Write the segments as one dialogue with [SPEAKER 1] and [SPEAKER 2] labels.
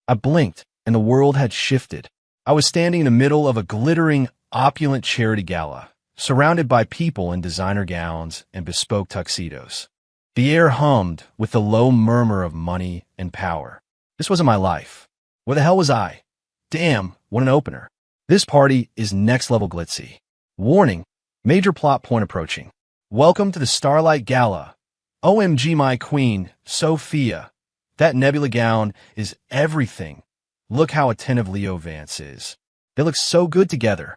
[SPEAKER 1] I blinked, and the world had shifted. I was standing in the middle of a glittering, opulent charity gala, surrounded by people in designer gowns and bespoke tuxedos. The air hummed with the low murmur of money and power. This wasn't my life. Where the hell was I? Damn, what an opener. This party is next-level glitzy. Warning, major plot point approaching. Welcome to the Starlight Gala. OMG, my queen, Sophia. That nebula gown is everything. Look how attentive Leo Vance is. They look so good together.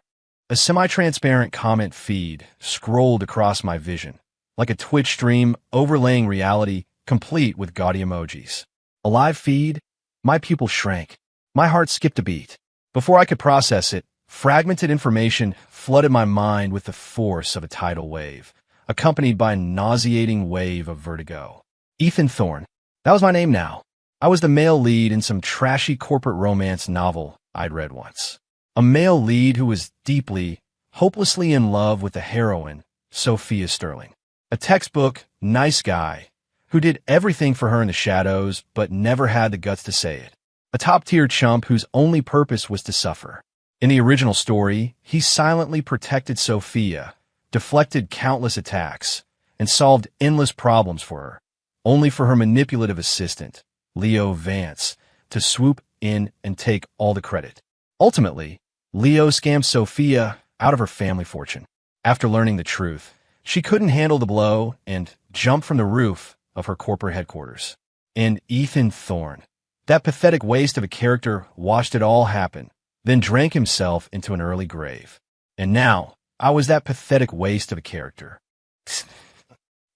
[SPEAKER 1] A semi-transparent comment feed scrolled across my vision, like a Twitch stream overlaying reality, complete with gaudy emojis. A live feed? My pupil shrank. My heart skipped a beat. Before I could process it, fragmented information flooded my mind with the force of a tidal wave, accompanied by a nauseating wave of vertigo. Ethan Thorne. That was my name now. I was the male lead in some trashy corporate romance novel I'd read once. A male lead who was deeply, hopelessly in love with the heroine, Sophia Sterling. A textbook, nice guy, who did everything for her in the shadows but never had the guts to say it. A top-tier chump whose only purpose was to suffer. In the original story, he silently protected Sophia, deflected countless attacks, and solved endless problems for her, only for her manipulative assistant, Leo Vance, to swoop in and take all the credit. Ultimately, Leo scammed Sophia out of her family fortune. After learning the truth, she couldn't handle the blow and jumped from the roof of her corporate headquarters. And Ethan Thorne, that pathetic waste of a character, watched it all happen, then drank himself into an early grave. And now, I was that pathetic waste of a character.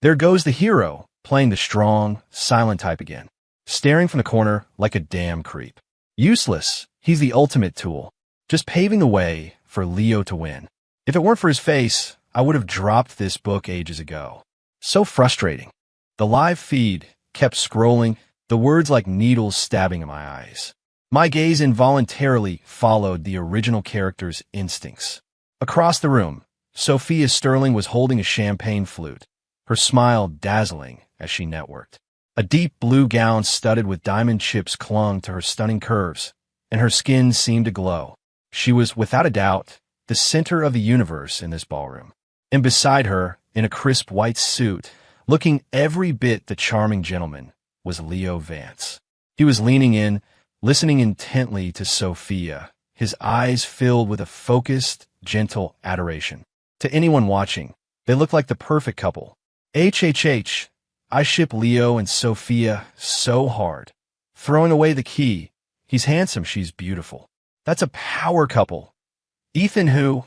[SPEAKER 1] There goes the hero, playing the strong, silent type again, staring from the corner like a damn creep. Useless, he's the ultimate tool, just paving the way for Leo to win. If it weren't for his face, I would have dropped this book ages ago. So frustrating. The live feed kept scrolling, the words like needles stabbing in my eyes. My gaze involuntarily followed the original character's instincts. Across the room, Sophia Sterling was holding a champagne flute, her smile dazzling as she networked. A deep blue gown studded with diamond chips clung to her stunning curves, and her skin seemed to glow. She was, without a doubt, the center of the universe in this ballroom. And beside her, in a crisp white suit, looking every bit the charming gentleman, was Leo Vance. He was leaning in, listening intently to Sophia, his eyes filled with a focused, gentle adoration. To anyone watching, they looked like the perfect couple. HHH, I ship Leo and Sophia so hard. Throwing away the key, he's handsome, she's beautiful. That's a power couple. Ethan who?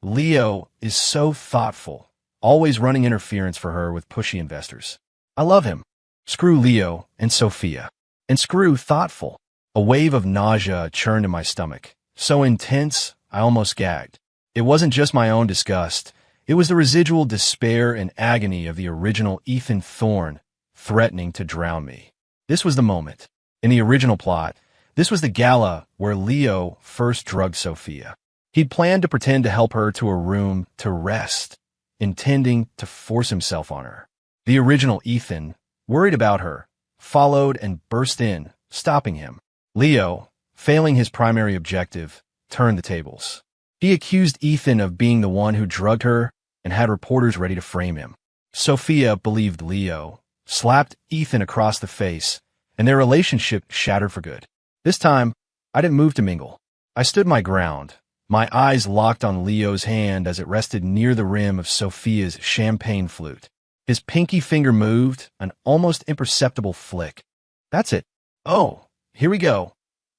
[SPEAKER 1] Leo is so thoughtful, always running interference for her with pushy investors. I love him. Screw Leo and Sophia. And screw thoughtful. A wave of nausea churned in my stomach, so intense I almost gagged. It wasn't just my own disgust. It was the residual despair and agony of the original Ethan Thorne threatening to drown me. This was the moment. In the original plot, this was the gala where Leo first drugged Sophia. He'd planned to pretend to help her to a room to rest, intending to force himself on her. The original Ethan, worried about her, followed and burst in, stopping him. Leo, failing his primary objective, turned the tables. He accused Ethan of being the one who drugged her and had reporters ready to frame him. Sophia believed Leo, slapped Ethan across the face, and their relationship shattered for good. This time, I didn't move to mingle. I stood my ground, my eyes locked on Leo's hand as it rested near the rim of Sophia's champagne flute. His pinky finger moved, an almost imperceptible flick. That's it. Oh, here we go.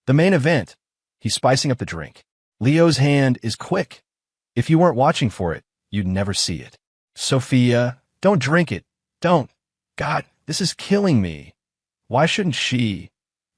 [SPEAKER 1] The main event. He's spicing up the drink. Leo's hand is quick. If you weren't watching for it, you'd never see it. Sophia, don't drink it. Don't. God, this is killing me. Why shouldn't she?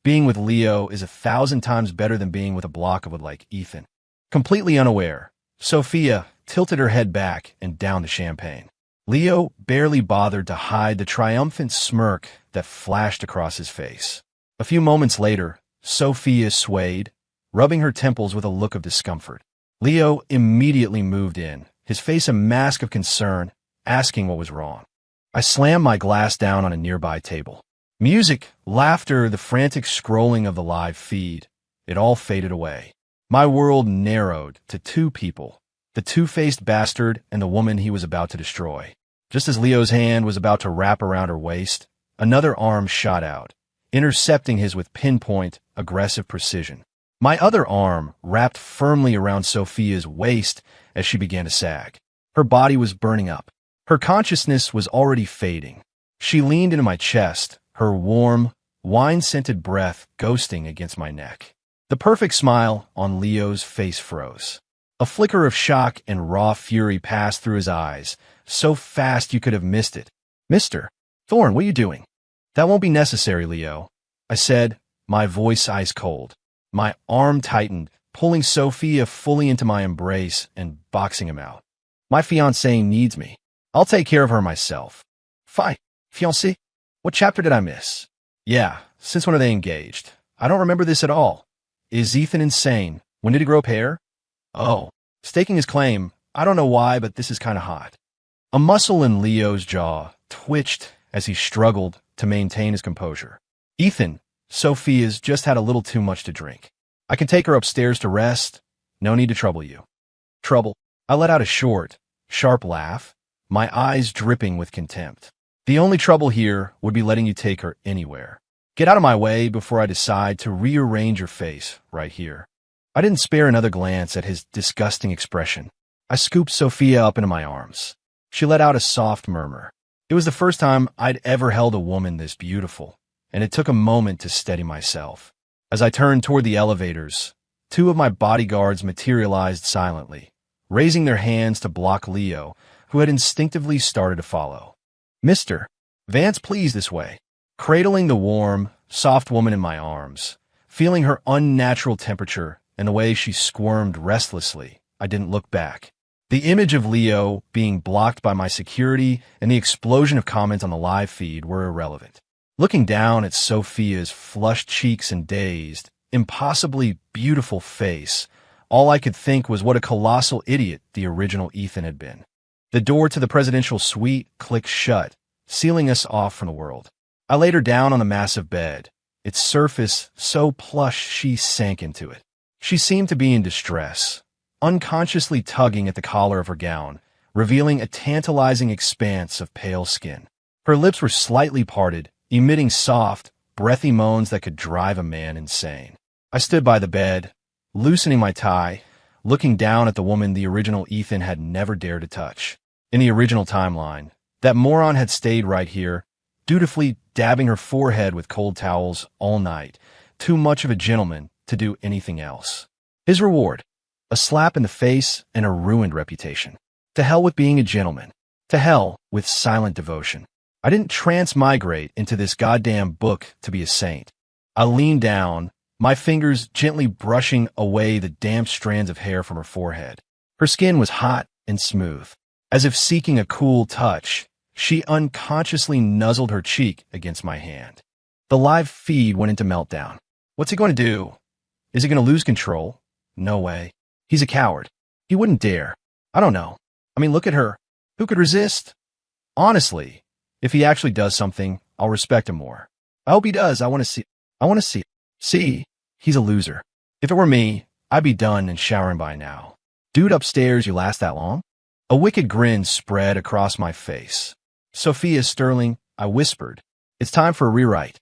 [SPEAKER 1] Being with Leo is 1,000 times better than being with a block of wood like Ethan. Completely unaware, Sophia tilted her head back and downed the champagne. Leo barely bothered to hide the triumphant smirk that flashed across his face. A few moments later, Sophia swayed, rubbing her temples with a look of discomfort. Leo immediately moved in, his face a mask of concern, asking what was wrong. I slammed my glass down on a nearby table. Music, laughter, the frantic scrolling of the live feed. It all faded away. My world narrowed to two people, the two-faced bastard and the woman he was about to destroy. Just as Leo's hand was about to wrap around her waist, another arm shot out, intercepting his with pinpoint, aggressive precision. My other arm wrapped firmly around Sophia's waist as she began to sag. Her body was burning up. Her consciousness was already fading. She leaned into my chest, her warm, wine-scented breath ghosting against my neck. The perfect smile on Leo's face froze. A flicker of shock and raw fury passed through his eyes, so fast you could have missed it. "Mr. Thorne, what are you doing?" "That won't be necessary, Leo," I said, my voice ice cold. My arm tightened, pulling Sophia fully into my embrace and boxing him out. "My fiancée needs me. I'll take care of her myself." "Fine. Fiancé? What chapter did I miss?" "Yeah, since when are they engaged? I don't remember this at all. Is Ethan insane? When did he grow up hair?" "Oh, staking his claim. I don't know why, but this is kind of hot." A muscle in Leo's jaw twitched as he struggled to maintain his composure. "Ethan, Sophia's just had a little too much to drink. I can take her upstairs to rest. No need to trouble you." "Trouble?" I let out a short, sharp laugh, my eyes dripping with contempt. "The only trouble here would be letting you take her anywhere. Get out of my way before I decide to rearrange your face right here." I didn't spare another glance at his disgusting expression. I scooped Sophia up into my arms. She let out a soft murmur. It was the first time I'd ever held a woman this beautiful, and it took a moment to steady myself. As I turned toward the elevators, two of my bodyguards materialized silently, raising their hands to block Leo, who had instinctively started to follow. "Mr. Vance, please, this way." Cradling the warm, soft woman in my arms, feeling her unnatural temperature and the way she squirmed restlessly, I didn't look back. The image of Leo being blocked by my security and the explosion of comments on the live feed were irrelevant. Looking down at Sophia's flushed cheeks and dazed, impossibly beautiful face, all I could think was what a colossal idiot the original Ethan had been. The door to the presidential suite clicked shut, sealing us off from the world. I laid her down on the massive bed, its surface so plush she sank into it. She seemed to be in distress, unconsciously tugging at the collar of her gown, revealing a tantalizing expanse of pale skin. Her lips were slightly parted, emitting soft, breathy moans that could drive a man insane. I stood by the bed, loosening my tie, looking down at the woman the original Ethan had never dared to touch. In the original timeline, that moron had stayed right here, dutifully dabbing her forehead with cold towels all night, too much of a gentleman to do anything else. His reward: a slap in the face and a ruined reputation. To hell with being a gentleman. To hell with silent devotion. I didn't transmigrate into this goddamn book to be a saint. I leaned down, my fingers gently brushing away the damp strands of hair from her forehead. Her skin was hot and smooth. As if seeking a cool touch, she unconsciously nuzzled her cheek against my hand. The live feed went into meltdown. What's he going to do? Is he going to lose control? No way. He's a coward. He wouldn't dare. I don't know. I mean, look at her. Who could resist? Honestly, if he actually does something, I'll respect him more. I hope he does. I want to see. See, he's a loser. If it were me, I'd be done and showering by now. Dude upstairs, you last that long? A wicked grin spread across my face. "Sophia Sterling," I whispered. "It's time for a rewrite."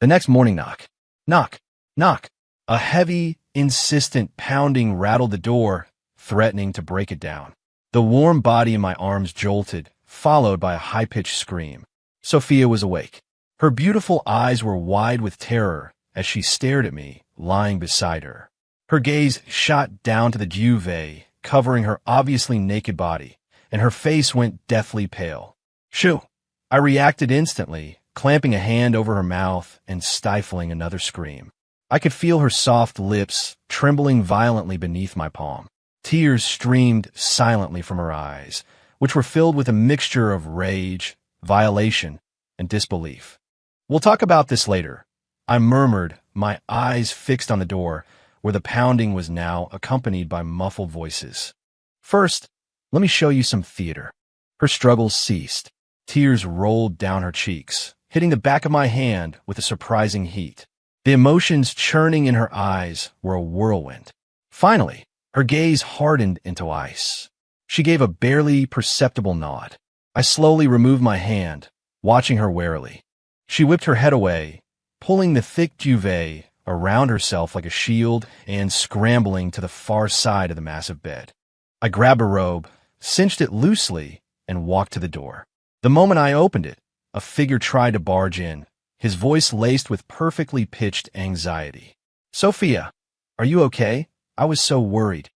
[SPEAKER 1] The next morning, knock. Knock. Knock. A heavy, insistent pounding rattled the door, threatening to break it down. The warm body in my arms jolted, followed by a high-pitched scream. Sophia was awake. Her beautiful eyes were wide with terror as she stared at me, lying beside her. Her gaze shot down to the duvet, covering her obviously naked body, and her face went deathly pale. "Shoo!" I reacted instantly, clamping a hand over her mouth and stifling another scream. I could feel her soft lips trembling violently beneath my palm. Tears streamed silently from her eyes, which were filled with a mixture of rage, violation, and disbelief. "We'll talk about this later," I murmured, my eyes fixed on the door, where the pounding was now accompanied by muffled voices. "First, let me show you some theater." Her struggles ceased. Tears rolled down her cheeks, hitting the back of my hand with a surprising heat. The emotions churning in her eyes were a whirlwind. Finally, her gaze hardened into ice. She gave a barely perceptible nod. I slowly removed my hand, watching her warily. She whipped her head away, pulling the thick duvet around herself like a shield and scrambling to the far side of the massive bed. I grabbed a robe, cinched it loosely, and walked to the door. The moment I opened it, a figure tried to barge in, his voice laced with perfectly pitched anxiety. "Sophia, are you okay? I was so worried."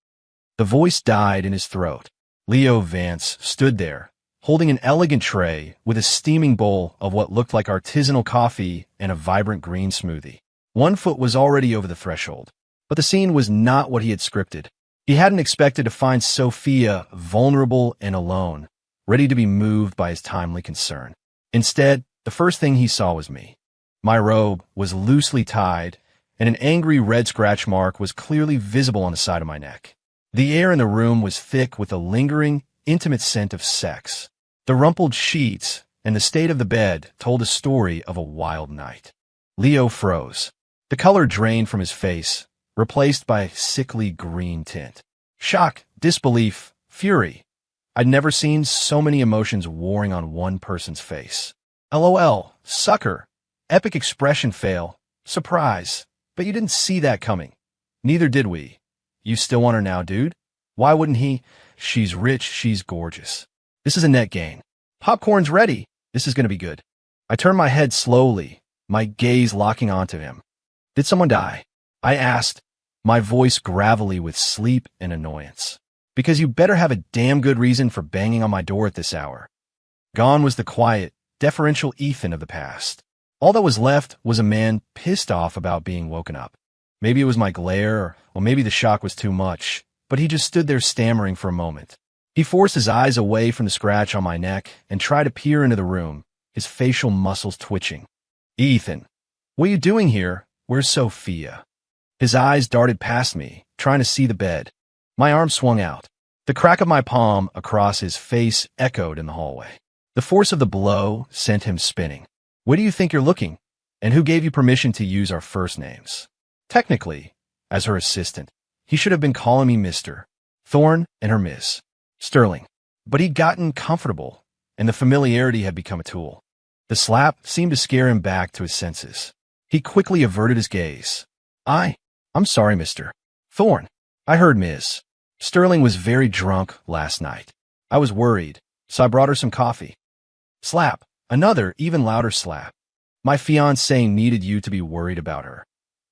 [SPEAKER 1] The voice died in his throat. Leo Vance stood there, holding an elegant tray with a steaming bowl of what looked like artisanal coffee and a vibrant green smoothie. One foot was already over the threshold, but the scene was not what he had scripted. He hadn't expected to find Sophia vulnerable and alone, ready to be moved by his timely concern. Instead, the first thing he saw was me. My robe was loosely tied, and an angry red scratch mark was clearly visible on the side of my neck. The air in the room was thick with a lingering, intimate scent of sex. The rumpled sheets and the state of the bed told a story of a wild night. Leo froze. The color drained from his face, replaced by a sickly green tint. Shock, disbelief, fury. I'd never seen so many emotions warring on one person's face. LOL, sucker, epic expression fail, surprise. But you didn't see that coming. Neither did we. You still want her now, dude? Why wouldn't he? She's rich, she's gorgeous. This is a net gain. Popcorn's ready. This is going to be good. I turned my head slowly, my gaze locking onto him. Did someone die? I asked, my voice gravelly with sleep and annoyance. Because you better have a damn good reason for banging on my door at this hour. Gone was the quiet, deferential Ethan of the past. All that was left was a man pissed off about being woken up. Maybe it was my glare, or maybe the shock was too much, but he just stood there stammering for a moment. He forced his eyes away from the scratch on my neck and tried to peer into the room, his facial muscles twitching. "Ethan, what are you doing here? Where's Sophia?" His eyes darted past me, trying to see the bed. My arm swung out. The crack of my palm across his face echoed in the hallway. The force of the blow sent him spinning. "Where do you think you're looking? And who gave you permission to use our first names?" Technically, as her assistant, he should have been calling me Mr. Thorne and her Miss Sterling. But he'd gotten comfortable, and the familiarity had become a tool. The slap seemed to scare him back to his senses. He quickly averted his gaze. I'm sorry, Mr. Thorne. I heard Ms. Sterling was very drunk last night. I was worried, so I brought her some coffee." Slap. Another, even louder slap. "My fiancée needed you to be worried about her.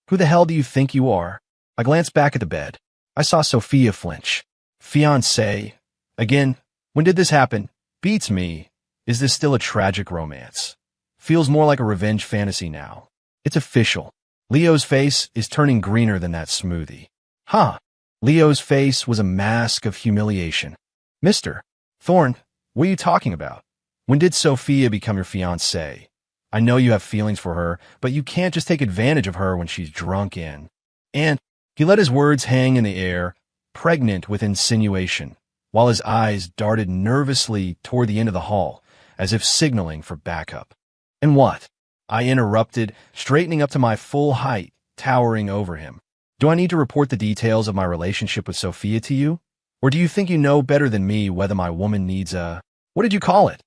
[SPEAKER 1] Who the hell do you think you are?" I glanced back at the bed. I saw Sophia flinch. "Fiancée? Again? When did this happen? Beats me. Is this still a tragic romance? Feels more like a revenge fantasy now. It's official." Leo's face is turning greener than that smoothie. "Huh." Leo's face was a mask of humiliation. "Mr. Thorne, what are you talking about? When did Sophia become your fiancée? I know you have feelings for her, but you can't just take advantage of her when she's drunk in." And he let his words hang in the air, pregnant with insinuation, while his eyes darted nervously toward the end of the hall, as if signaling for backup. "And what?" I interrupted, straightening up to my full height, towering over him. "Do I need to report the details of my relationship with Sophia to you? Or do you think you know better than me whether my woman needs what did you call it?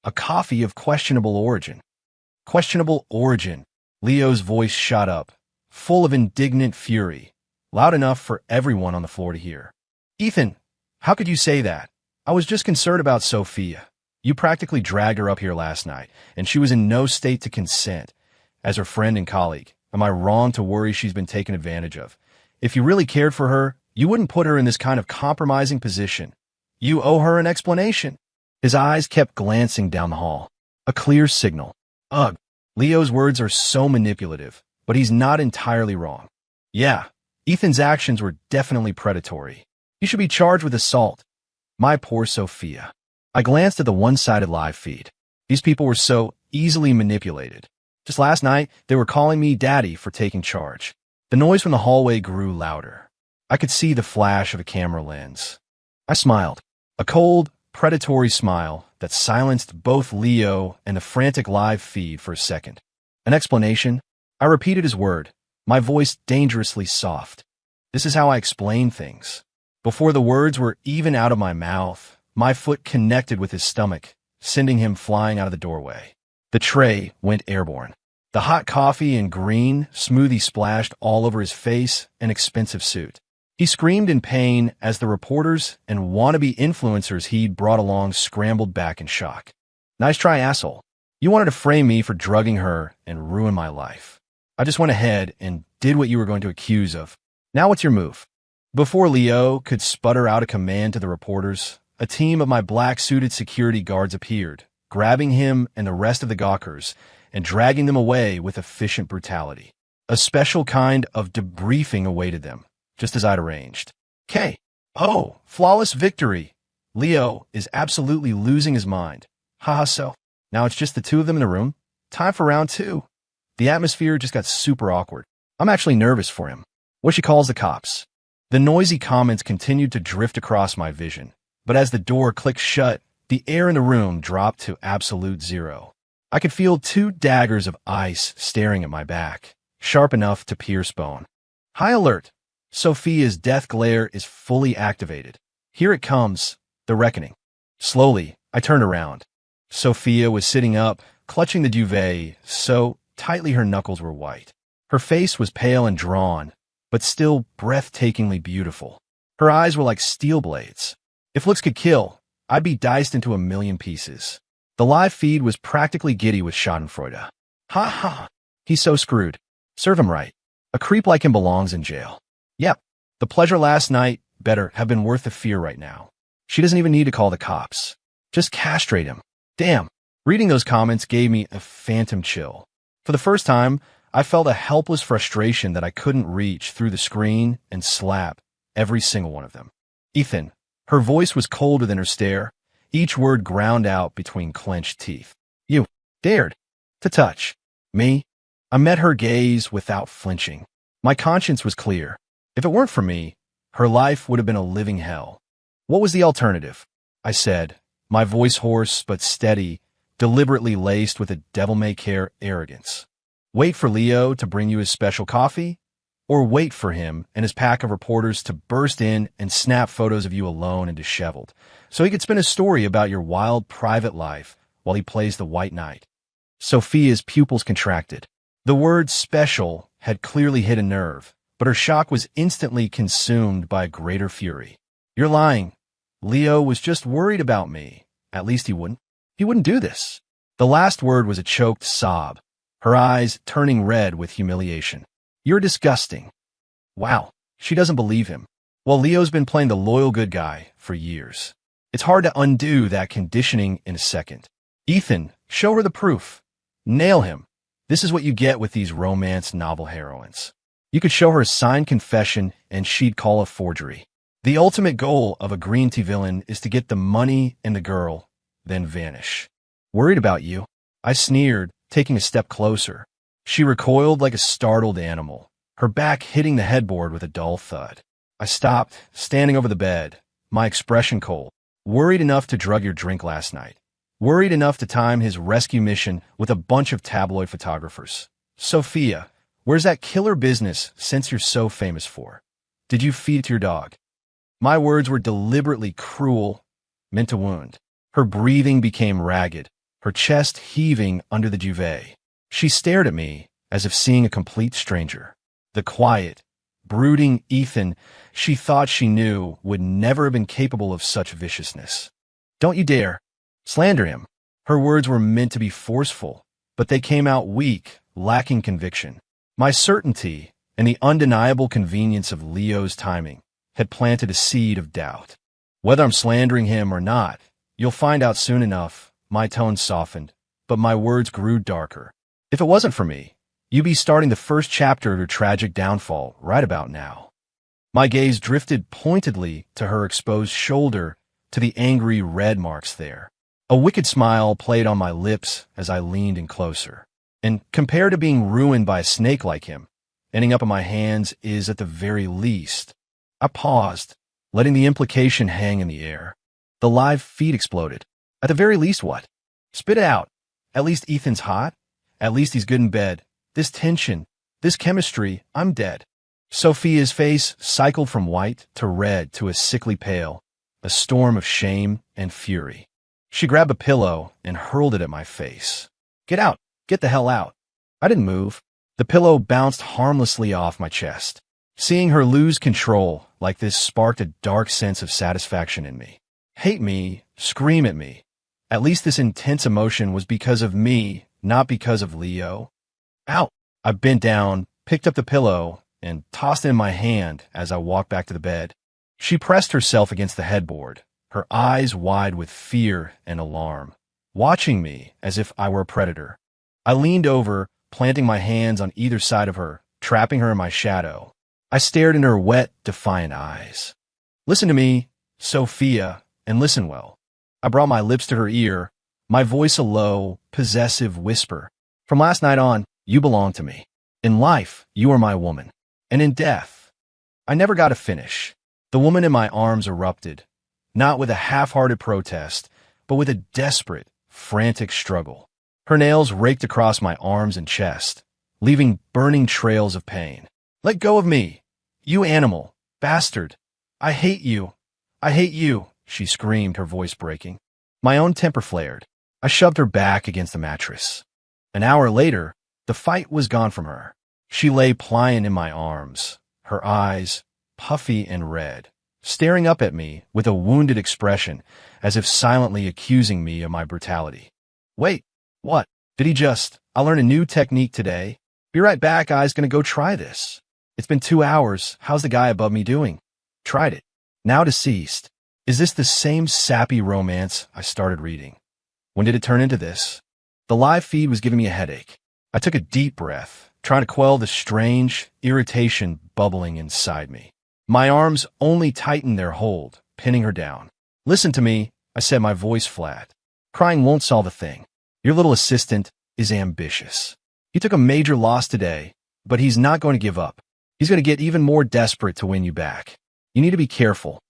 [SPEAKER 1] A coffee of questionable origin." Questionable origin. Leo's voice shot up, full of indignant fury, loud enough for everyone on the floor to hear. "Ethan, how could you say that? I was just concerned about Sophia. You practically dragged her up here last night, and she was in no state to consent. As her friend and colleague, am I wrong to worry she's been taken advantage of? If you really cared for her, you wouldn't put her in this kind of compromising position. You owe her an explanation." His eyes kept glancing down the hall. A clear signal. Ugh. Leo's words are so manipulative, but he's not entirely wrong. Yeah, Ethan's actions were definitely predatory. He should be charged with assault. My poor Sophia. I glanced at the one-sided live feed. These people were so easily manipulated. Just last night, they were calling me daddy for taking charge. The noise from the hallway grew louder. I could see the flash of a camera lens. I smiled. A cold, predatory smile that silenced both Leo and the frantic live feed for a second. An explanation? I repeated his word, my voice dangerously soft. This is how I explain things. Before the words were even out of my mouth, my foot connected with his stomach, sending him flying out of the doorway. The tray went airborne. The hot coffee and green smoothie splashed all over his face and expensive suit. He screamed in pain as the reporters and wannabe influencers he'd brought along scrambled back in shock. Nice try, asshole. You wanted to frame me for drugging her and ruin my life. I just went ahead and did what you were going to accuse of. Now what's your move? Before Leo could sputter out a command to the reporters, a team of my black-suited security guards appeared, grabbing him and the rest of the gawkers and dragging them away with efficient brutality. A special kind of debriefing awaited them, just as I'd arranged. "K. Oh, flawless victory. Leo is absolutely losing his mind. Haha, so now it's just the two of them in the room? Time for round 2. The atmosphere just got super awkward. I'm actually nervous for him. What she calls the cops. The noisy comments continued to drift across my vision, but as the door clicked shut, the air in the room dropped to absolute zero. I could feel 2 daggers of ice staring at my back, sharp enough to pierce bone. High alert! Sophia's death glare is fully activated. Here it comes, the reckoning. Slowly, I turned around. Sophia was sitting up, clutching the duvet so tightly her knuckles were white. Her face was pale and drawn, but still breathtakingly beautiful. Her eyes were like steel blades. If looks could kill, I'd be diced into a million pieces. The live feed was practically giddy with schadenfreude. Ha ha! He's so screwed. Serve him right. A creep like him belongs in jail. Yep, the pleasure last night better have been worth the fear right now. She doesn't even need to call the cops. Just castrate him. Damn. Reading those comments gave me a phantom chill. For the first time, I felt a helpless frustration that I couldn't reach through the screen and slap every single one of them. Ethan. Her voice was cold within her stare, each word ground out between clenched teeth. You dared to touch me? I met her gaze without flinching. My conscience was clear. If it weren't for me, her life would have been a living hell. What was the alternative? I said, my voice hoarse but steady, deliberately laced with a devil-may-care arrogance. Wait for Leo to bring you his special coffee? Or wait for him and his pack of reporters to burst in and snap photos of you alone and disheveled, so he could spin a story about your wild private life while he plays the white knight. Sophia's pupils contracted. The word special had clearly hit a nerve, but her shock was instantly consumed by a greater fury. You're lying. Leo was just worried about me. At least he wouldn't do this. The last word was a choked sob, her eyes turning red with humiliation. You're disgusting. Wow, she doesn't believe him. Well, Leo's been playing the loyal good guy for years. It's hard to undo that conditioning in a second. Ethan, show her the proof. Nail him. This is what you get with these romance novel heroines. You could show her a signed confession and she'd call a forgery. The ultimate goal of a green tea villain is to get the money and the girl, then vanish. Worried about you? I sneered, taking a step closer. She recoiled like a startled animal, her back hitting the headboard with a dull thud. I stopped, standing over the bed, my expression cold. Worried enough to drug your drink last night. Worried enough to time his rescue mission with a bunch of tabloid photographers. Sophia, where's that killer business since you're so famous for? Did you feed it to your dog? My words were deliberately cruel, meant to wound. Her breathing became ragged, her chest heaving under the duvet. She stared at me as if seeing a complete stranger. The quiet, brooding Ethan she thought she knew would never have been capable of such viciousness. Don't you dare. Slander him. Her words were meant to be forceful, but they came out weak, lacking conviction. My certainty and the undeniable convenience of Leo's timing had planted a seed of doubt. Whether I'm slandering him or not, you'll find out soon enough. My tone softened, but my words grew darker. If it wasn't for me, you'd be starting the first chapter of your tragic downfall right about now. My gaze drifted pointedly to her exposed shoulder, to the angry red marks there. A wicked smile played on my lips as I leaned in closer. And compared to being ruined by a snake like him, ending up in my hands is at the very least. I paused, letting the implication hang in the air. The live feed exploded. At the very least, what? Spit it out. At least Ethan's hot. At least he's good in bed. This tension, this chemistry, I'm dead. Sophia's face cycled from white to red to a sickly pale, a storm of shame and fury. She grabbed a pillow and hurled it at my face. Get out. Get the hell out. I didn't move. The pillow bounced harmlessly off my chest. Seeing her lose control like this sparked a dark sense of satisfaction in me. Hate me, scream at me. At least this intense emotion was because of me, not because of Leo. Out! I bent down, picked up the pillow, and tossed it in my hand as I walked back to the bed. She pressed herself against the headboard, her eyes wide with fear and alarm, watching me as if I were a predator. I leaned over, planting my hands on either side of her, trapping her in my shadow. I stared into her wet, defiant eyes. Listen to me, Sophia, and listen well. I brought my lips to her ear, my voice a low, possessive whisper. From last night on, you belong to me. In life, you are my woman. And in death, I never got to finish. The woman in my arms erupted, not with a half-hearted protest, but with a desperate, frantic struggle. Her nails raked across my arms and chest, leaving burning trails of pain. Let go of me, you animal, bastard. I hate you. I hate you, she screamed, her voice breaking. My own temper flared. I shoved her back against the mattress. An hour later, the fight was gone from her. She lay pliant in my arms, her eyes puffy and red, staring up at me with a wounded expression, as if silently accusing me of my brutality. Wait, what? Did he just, I'll learn a new technique today. Be right back, I's gonna go try this. It's been 2 hours. How's the guy above me doing? Tried it. Now deceased. Is this the same sappy romance I started reading? When did it turn into this? The live feed was giving me a headache. I took a deep breath, trying to quell the strange irritation bubbling inside me. My arms only tightened their hold, pinning her down. Listen to me, I said, my voice flat. Crying won't solve a thing. Your little assistant is ambitious. He took a major loss today, but he's not going to give up. He's going to get even more desperate to win you back. You need to be careful.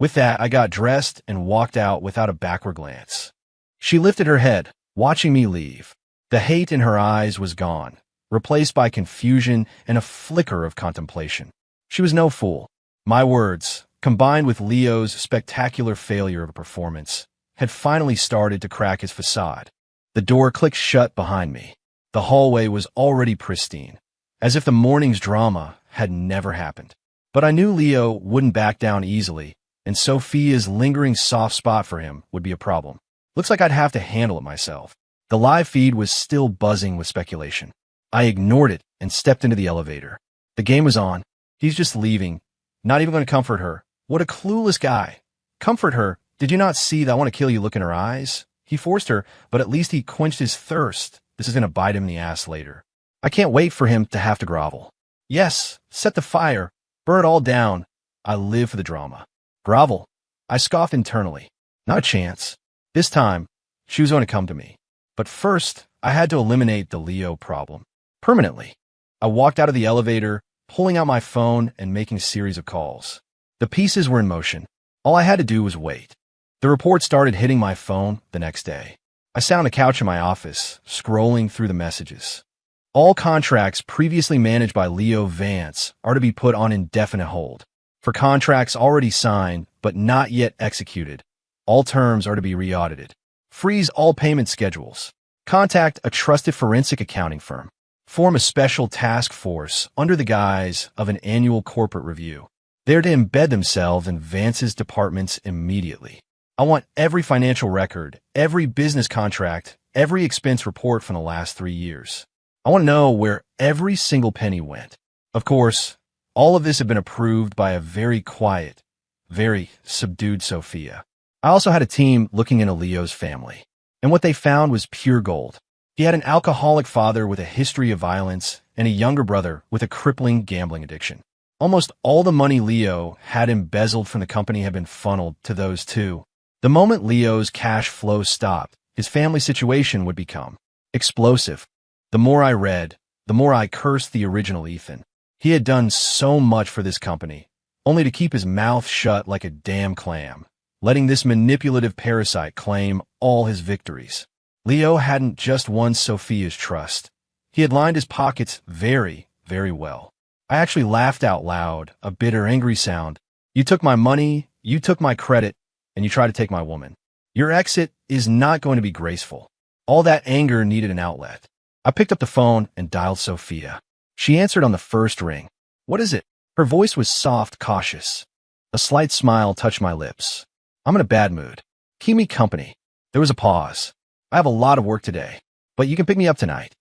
[SPEAKER 1] With that, I got dressed and walked out without a backward glance. She lifted her head, watching me leave. The hate in her eyes was gone, replaced by confusion and a flicker of contemplation. She was no fool. My words, combined with Leo's spectacular failure of a performance, had finally started to crack his facade. The door clicked shut behind me. The hallway was already pristine, as if the morning's drama had never happened. But I knew Leo wouldn't back down easily, and Sophia's lingering soft spot for him would be a problem. Looks like I'd have to handle it myself. The live feed was still buzzing with speculation. I ignored it and stepped into the elevator. The game was on. He's just leaving. Not even going to comfort her. What a clueless guy. Comfort her? Did you not see that I want to kill you look in her eyes? He forced her, but at least he quenched his thirst. This is going to bite him in the ass later. I can't wait for him to have to grovel. Yes, set the fire. Burn it all down. I live for the drama. Grovel. I scoffed internally. Not a chance. This time, she was going to come to me. But first, I had to eliminate the Leo problem. Permanently. I walked out of the elevator, pulling out my phone and making a series of calls. The pieces were in motion. All I had to do was wait. The report started hitting my phone the next day. I sat on a couch in my office, scrolling through the messages. All contracts previously managed by Leo Vance are to be put on indefinite hold. For contracts already signed but not yet executed, all terms are to be re-audited. Freeze all payment schedules. Contact a trusted forensic accounting firm. Form a special task force under the guise of an annual corporate review. They're to embed themselves in Vance's departments immediately. I want every financial record, every business contract, every expense report from the last 3 years. I want to know where every single penny went. Of course, all of this had been approved by a very quiet, very subdued Sophia. I also had a team looking into Leo's family, and what they found was pure gold. He had an alcoholic father with a history of violence and a younger brother with a crippling gambling addiction. Almost all the money Leo had embezzled from the company had been funneled to those two. The moment Leo's cash flow stopped, his family situation would become explosive. The more I read, the more I cursed the original Ethan. He had done so much for this company, only to keep his mouth shut like a damn clam. letting this manipulative parasite claim all his victories. Leo hadn't just won Sophia's trust. He had lined his pockets very, very well. I actually laughed out loud, a bitter, angry sound. You took my money, you took my credit, and you tried to take my woman. Your exit is not going to be graceful. All that anger needed an outlet. I picked up the phone and dialed Sophia. She answered on the first ring. What is it? Her voice was soft, cautious. A slight smile touched my lips. I'm in a bad mood. Keep me company. There was a pause. I have a lot of work today, but you can pick me up tonight.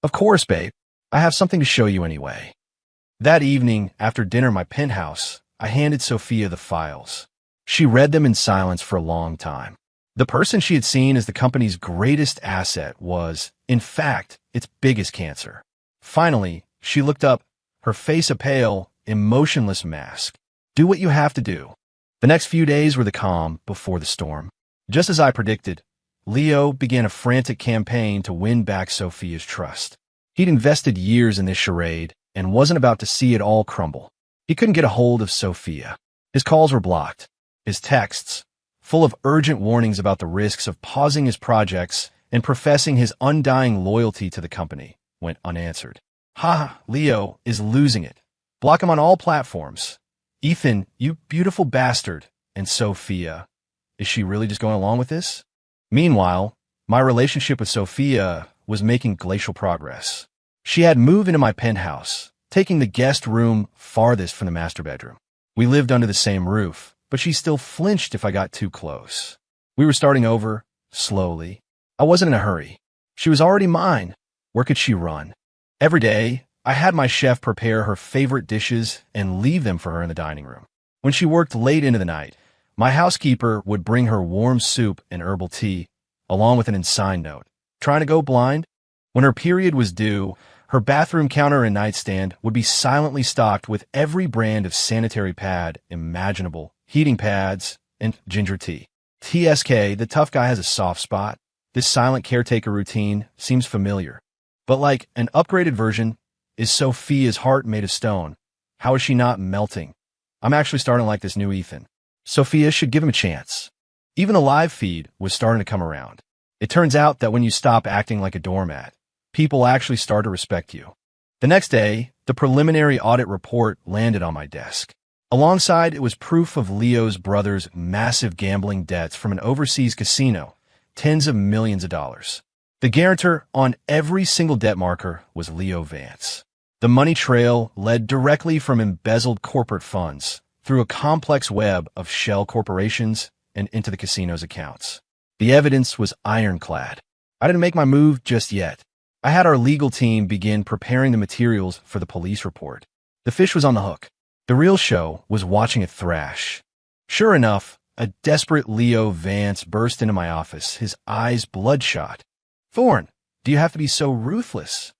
[SPEAKER 1] Of course, babe. I have something to show you anyway. That evening, after dinner in my penthouse, I handed Sophia the files. She read them in silence for a long time. The person she had seen as the company's greatest asset was, in fact, its biggest cancer. Finally, she looked up, her face a pale, emotionless mask. Do what you have to do. The next few days were the calm before the storm. Just as I predicted, Leo began a frantic campaign to win back Sophia's trust. He'd invested years in this charade and wasn't about to see it all crumble. He couldn't get a hold of Sophia. His calls were blocked. His texts, full of urgent warnings about the risks of pausing his projects and professing his undying loyalty to the company, went unanswered. Leo is losing it. Block him on all platforms. Ethan, you beautiful bastard. And Sophia, is she really just going along with this? Meanwhile, my relationship with Sophia was making glacial progress. She had moved into my penthouse, taking the guest room farthest from the master bedroom. We lived under the same roof, but she still flinched if I got too close. We were starting over, slowly. I wasn't in a hurry. She was already mine. Where could she run? Every day, I had my chef prepare her favorite dishes and leave them for her in the dining room. When she worked late into the night, my housekeeper would bring her warm soup and herbal tea, along with an ensign note. Trying to go blind? When her period was due, her bathroom counter and nightstand would be silently stocked with every brand of sanitary pad imaginable, heating pads, and ginger tea. TSK, the tough guy has a soft spot. This silent caretaker routine seems familiar. But like an upgraded version, is Sophia's heart made of stone? How is she not melting? I'm actually starting to like this new Ethan. Sophia should give him a chance. Even the live feed was starting to come around. It turns out that when you stop acting like a doormat, people actually start to respect you. The next day, the preliminary audit report landed on my desk. Alongside, it was proof of Leo's brother's massive gambling debts from an overseas casino, tens of millions of dollars. The guarantor on every single debt marker was Leo Vance. The money trail led directly from embezzled corporate funds through a complex web of shell corporations and into the casino's accounts. The evidence was ironclad. I didn't make my move just yet. I had our legal team begin preparing the materials for the police report. The fish was on the hook. The real show was watching it thrash. Sure enough, a desperate Leo Vance burst into my office, his eyes bloodshot. Thorne, do you have to be so ruthless?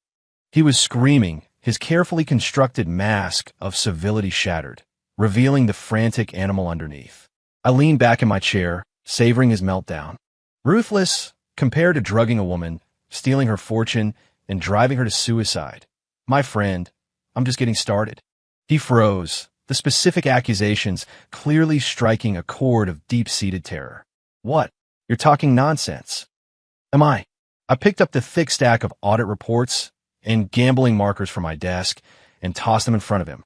[SPEAKER 1] He was screaming, his carefully constructed mask of civility shattered, revealing the frantic animal underneath. I leaned back in my chair, savoring his meltdown. Ruthless compared to drugging a woman, stealing her fortune, and driving her to suicide. My friend, I'm just getting started. He froze, the specific accusations clearly striking a chord of deep-seated terror. What? You're talking nonsense. Am I? I picked up the thick stack of audit reports and gambling markers from my desk and tossed them in front of him.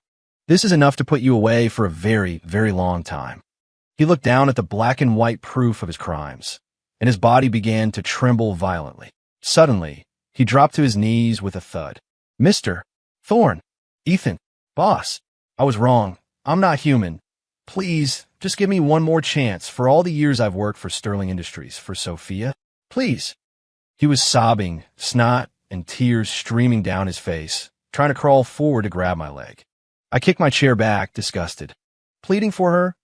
[SPEAKER 1] This is enough to put you away for a very, very long time. He looked down at the black and white proof of his crimes, and his body began to tremble violently. Suddenly, he dropped to his knees with a thud. Mr. Thorne, Ethan, boss, I was wrong. I'm not human. Please, just give me one more chance for all the years I've worked for Sterling Industries, for Sophia. Please. He was sobbing, snot and tears streaming down his face, trying to crawl forward to grab my leg. I kicked my chair back, disgusted. Pleading for her?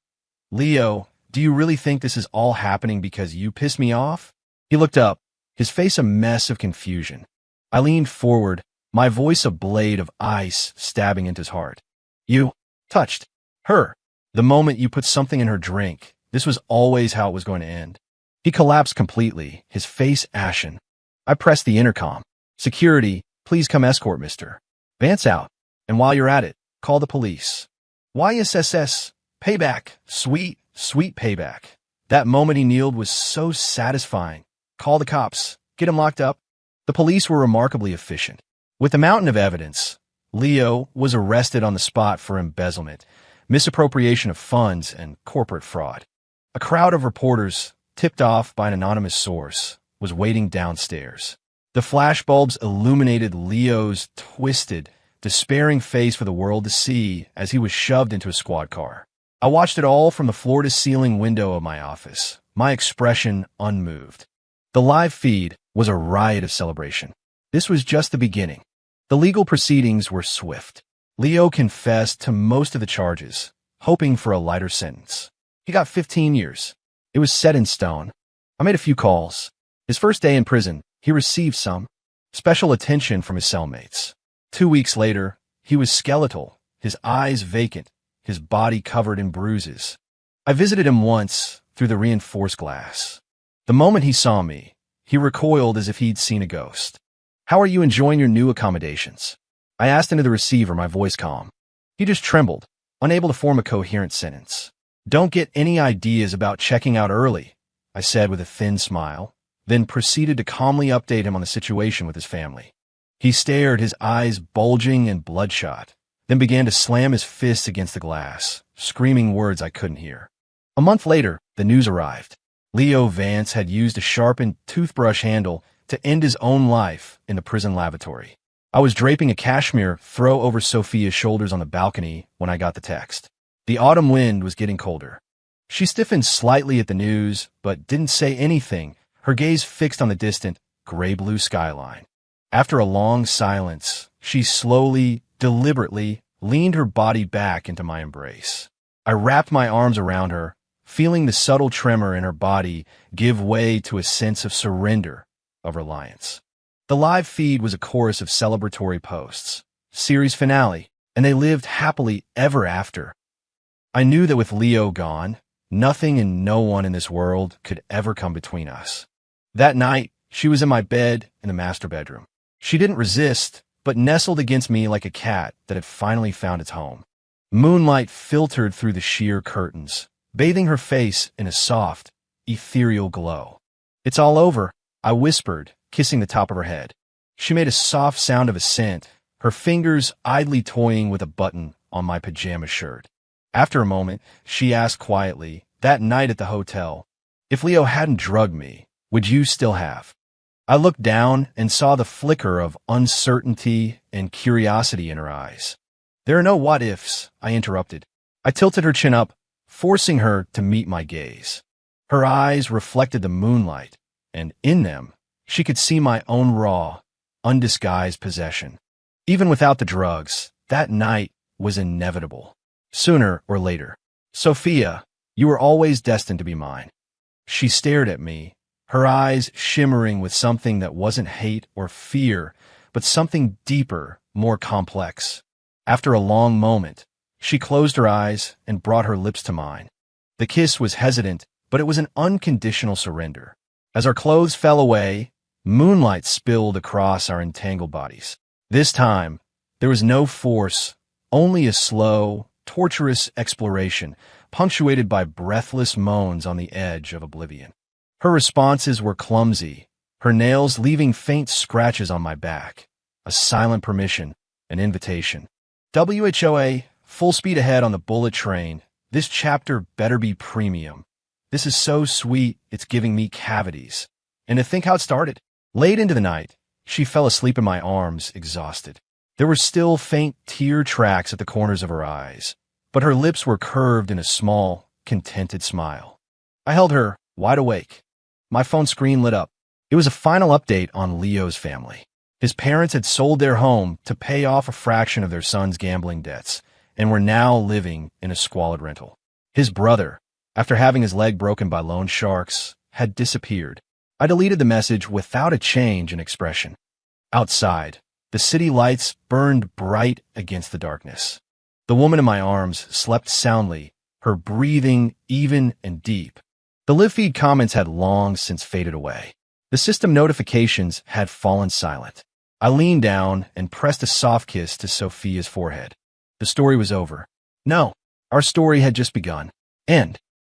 [SPEAKER 1] Leo, do you really think this is all happening because you pissed me off? He looked up, his face a mess of confusion. I leaned forward, my voice a blade of ice stabbing into his heart. You touched her. The moment you put something in her drink, this was always how it was going to end. He collapsed completely, his face ashen. I pressed the intercom. Security, please come escort Mr. Vance out. And while you're at it, call the police. YSSS, payback, sweet, sweet payback. That moment he kneeled was so satisfying. Call the cops. Get him locked up. The police were remarkably efficient. With a mountain of evidence, Leo was arrested on the spot for embezzlement, misappropriation of funds, and corporate fraud. A crowd of reporters, tipped off by an anonymous source, was waiting downstairs. The flashbulbs illuminated Leo's twisted, despairing face for the world to see as he was shoved into a squad car. I watched it all from the floor-to-ceiling window of my office, my expression unmoved. The live feed was a riot of celebration. This was just the beginning. The legal proceedings were swift. Leo confessed to most of the charges, hoping for a lighter sentence. He got 15 years. It was set in stone. I made a few calls. His first day in prison, he received some special attention from his cellmates. 2 weeks later, he was skeletal, his eyes vacant, his body covered in bruises. I visited him once through the reinforced glass. The moment he saw me, he recoiled as if he'd seen a ghost. "How are you enjoying your new accommodations?" I asked into the receiver, my voice calm. He just trembled, unable to form a coherent sentence. "Don't get any ideas about checking out early," I said with a thin smile, then proceeded to calmly update him on the situation with his family. He stared, his eyes bulging and bloodshot, then began to slam his fists against the glass, screaming words I couldn't hear. A month later, the news arrived. Leo Vance had used a sharpened toothbrush handle to end his own life in the prison lavatory. I was draping a cashmere throw over Sophia's shoulders on the balcony when I got the text. The autumn wind was getting colder. She stiffened slightly at the news, but didn't say anything, her gaze fixed on the distant, gray-blue skyline. After a long silence, she slowly, deliberately leaned her body back into my embrace. I wrapped my arms around her, feeling the subtle tremor in her body give way to a sense of surrender, of reliance. The live feed was a chorus of celebratory posts, series finale, and they lived happily ever after. I knew that with Leo gone, nothing and no one in this world could ever come between us. That night, she was in my bed in the master bedroom. She didn't resist, but nestled against me like a cat that had finally found its home. Moonlight filtered through the sheer curtains, bathing her face in a soft, ethereal glow. "It's all over," I whispered, kissing the top of her head. She made a soft sound of assent, her fingers idly toying with a button on my pajama shirt. After a moment, she asked quietly, "That night at the hotel, if Leo hadn't drugged me, would you still have?" I looked down and saw the flicker of uncertainty and curiosity in her eyes. "There are no what-ifs," I interrupted. I tilted her chin up, forcing her to meet my gaze. Her eyes reflected the moonlight, and in them, she could see my own raw, undisguised possession. Even without the drugs, that night was inevitable. Sooner or later. "Sophia, you were always destined to be mine." She stared at me, her eyes shimmering with something that wasn't hate or fear, but something deeper, more complex. After a long moment, she closed her eyes and brought her lips to mine. The kiss was hesitant, but it was an unconditional surrender. As our clothes fell away, moonlight spilled across our entangled bodies. This time, there was no force, only a slow, torturous exploration, punctuated by breathless moans on the edge of oblivion. Her responses were clumsy, her nails leaving faint scratches on my back. A silent permission, an invitation. WHOA, full speed ahead on the bullet train. This chapter better be premium. This is so sweet, it's giving me cavities. And to think how it started. Late into the night, she fell asleep in my arms, exhausted. There were still faint tear tracks at the corners of her eyes, but her lips were curved in a small, contented smile. I held her, wide awake. My phone screen lit up. It was a final update on Leo's family. His parents had sold their home to pay off a fraction of their son's gambling debts and were now living in a squalid rental. His brother, after having his leg broken by loan sharks, had disappeared. I deleted the message without a change in expression. Outside, the city lights burned bright against the darkness. The woman in my arms slept soundly, her breathing even and deep. The live feed comments had long since faded away. The system notifications had fallen silent. I leaned down and pressed a soft kiss to Sophia's forehead. The story was over. No, our story had just begun. End.